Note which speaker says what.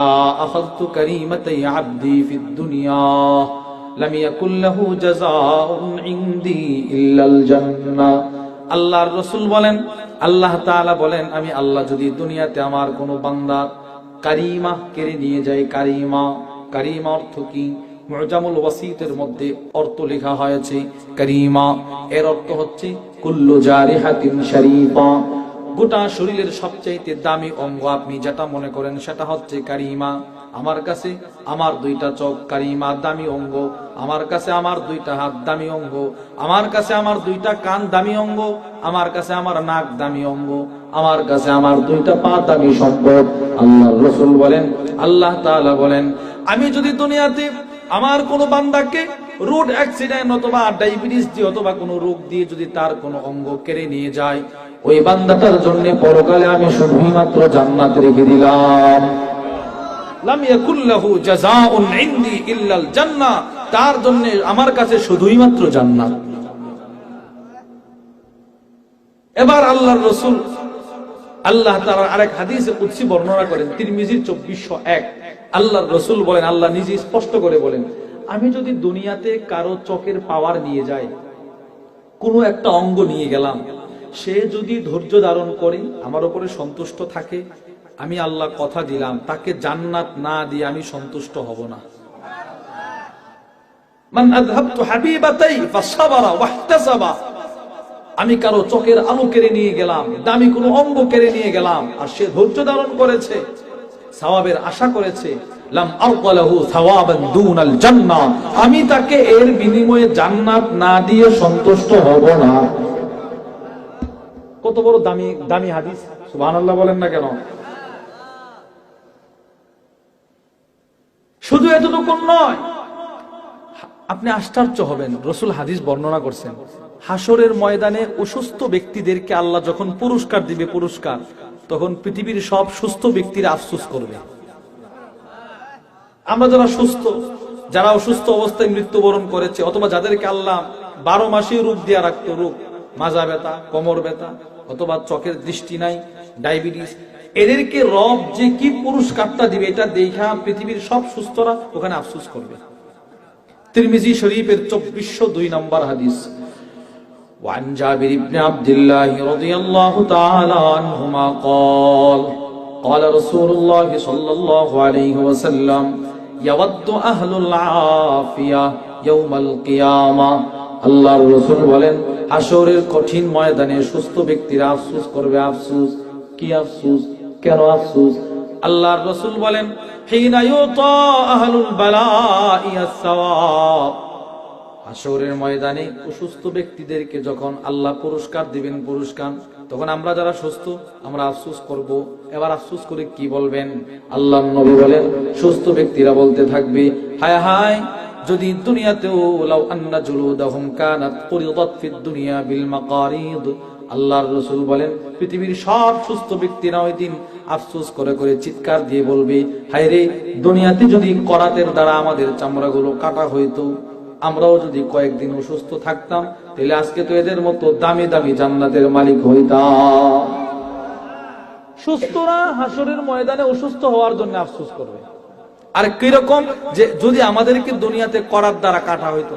Speaker 1: আখাযতু কারীমাতাই আবদি ফিদ দুনিয়া লাম ইয়াকুল লাহু জাযাউন ইনদি ইল্লাল জান্নাহ। আল্লাহর রাসূল বলেন, আল্লাহ তাআলা বলেন, আমি আল্লাহ যদি দুনিয়াতে আমার কোন বান্দা কারিমা কেড়ে নিয়ে যাই। কারিমা, কারিমা অর্থ কি? মুজামুল ওয়াসিতের মধ্যে অর্থ লেখা হয়েছে কারিমা, এর অর্থ হচ্ছে কুল্লু জারিহাতিন শরীফা, গোটা শরীরের সবচেয়ে দামি অঙ্গ আপনি যেটা মনে করেন সেটা হচ্ছে কারিমা। আমার কাছে আমার দুইটা চোখ কারিমা, দামি অঙ্গ। আমার কাছে আমার দুইটা হাত দামি অঙ্গ। আমার কাছে আমার দুইটা কান দামি অঙ্গ। আমার কাছে আমার নাক দামি অঙ্গ। আমার কাছে আমার দুইটা পা দামি সম্পদ। আল্লাহর রাসূল বলেন, আল্লাহ তাআলা বলেন, আমি যদি দুনিয়াতে আমার কোন বান্দাকে রোড অ্যাক্সিডেন্ট অথবা ডায়াবেটিস দিয়ে অথবা কোন রোগ দিয়ে যদি তার কোন অঙ্গ কেড়ে নিয়ে যায়, ওই বান্দাটার জন্য পরকালে আমি শুধুই মাত্র জান্নাত রেখে দিলাম। লাম ইয়াকুল লাহু জাযাউন ইনদি ইল্লাল জান্নাহ, তার জন্য আমার কাছে শুধুই মাত্র জান্নাত। এবার আল্লাহর রাসূল আল্লাহ তাআলা আরেক হাদিসে কুদসি বর্ণনা করেন, তিরমিজির 2401। আল্লাহর রাসূল বলেন, আল্লাহ নিজে স্পষ্ট করে বলেন, আমি যদি দুনিয়াতে কারো চোখের পাওয়ার নিয়ে যাই, কোনো একটা অঙ্গ নিয়ে গেলাম, সে যদি ধৈর্য ধারণ করে আমার উপরে সন্তুষ্ট থাকে, আমি আল্লাহ কথা দিলাম তাকে জান্নাত না দিয়ে আমি সন্তুষ্ট হব না। মান আযহাবতু হাবিবাতাই ফাসাবারা ওয়াহতাসাবা, আমি কারো চোখের আলো কেড়ে নিয়ে গেলাম, দামি কোনো অঙ্গ কেড়ে নিয়ে গেলাম, আর সে ধৈর্য ধারণ করেছে, সওয়াবের আশা করেছে, লাম আরকালাহু সাওয়াবান দুনাল জান্নাহ, আমি তাকে এর বিনিময়ে জান্নাত না দিয়ে সন্তুষ্ট হব না। কত বড় দামি দামি হাদিস, সুবহানাল্লাহ বলেন না কেন? শুধু এতটুকু নয়, আপনি আশ্চর্য হবেন, রাসূল হাদিস বর্ণনা করছেন, হাসরের ময়দানে অসুস্থ ব্যক্তিদেরকে আল্লাহ যখন পুরস্কার দিবে, পুরস্কার, তখন পৃথিবীর সব সুস্থ ব্যক্তিরা আফসোস করবে। আমরা যারা সুস্থ, যারা অসুস্থ অবস্থায় মৃত্যুবরণ করেছে, অথবা যাদেরকে আল্লাহ 12 মাসে রোগ দিয়ে রাখতো, রোগ, মাজা ব্যথা, কোমর ব্যথা, অথবা চোখের দৃষ্টি নাই, ডায়াবেটিস, এদেরকে রব যে কি পুরস্কারটা দিবে এটা দেখা পৃথিবীর সব সুস্থরা ওখানে আফসোস করবে। তিরমিজি শরীফের 2402 নম্বর হাদিস। وعن جابر بن عبد الله رضي الله تعالى عنهما قال قال رسول الله صلى الله عليه وسلم يود أهل العافية يوم القيامة। আল্লাহর রাসূল বলেন, হাসরের কঠিন ময়দানে সুস্থ ব্যক্তিরা আফসোস করবে। আফসোস, কি আফসোস, কেন আফসোস? আল্লাহর রাসূল বলেন, হিনা ইউতা আহলুল বালা'i আস-সাওয়াব, হাসরের ময়দানে অসুস্থ ব্যক্তিদেরকে যখন আল্লাহ পুরস্কার দিবেন, পুরস্কার, তখন আমরা যারা সুস্থ আমরা আফসোস করব। এবার আফসোস করে কি বলবেন? আল্লাহর নবী বলেন, সুস্থ ব্যক্তিরা বলতে থাকবে, হায় হায়, যদি দুনিয়াতেও লাউ আন্না জুলুদাহুম কানাত কুরিদাত ফিদ দুনিয়া বিল মাকারিদ। আল্লাহর রাসূল বলেন, পৃথিবীর সব সুস্থ ব্যক্তিরা ওই দিন আফসোস করে করে চিৎকার দিয়ে বলবে, হায় রে, দুনিয়াতে যদি করাতের দ্বারা আমাদের চামড়াগুলো কাটা হইতো, আমরাও যদি কয়েকদিন অসুস্থ থাকতাম, তাহলে আজকে তো এদের মতো দামি দামি জান্নাতের মালিক হইতাম। সুস্থরা হাসরের ময়দানে অসুস্থ হওয়ার জন্য আফসোস করবে। আর কিরকম, যে যদি আমাদেরকে দুনিয়াতে করার দ্বারা কাটা হইতো,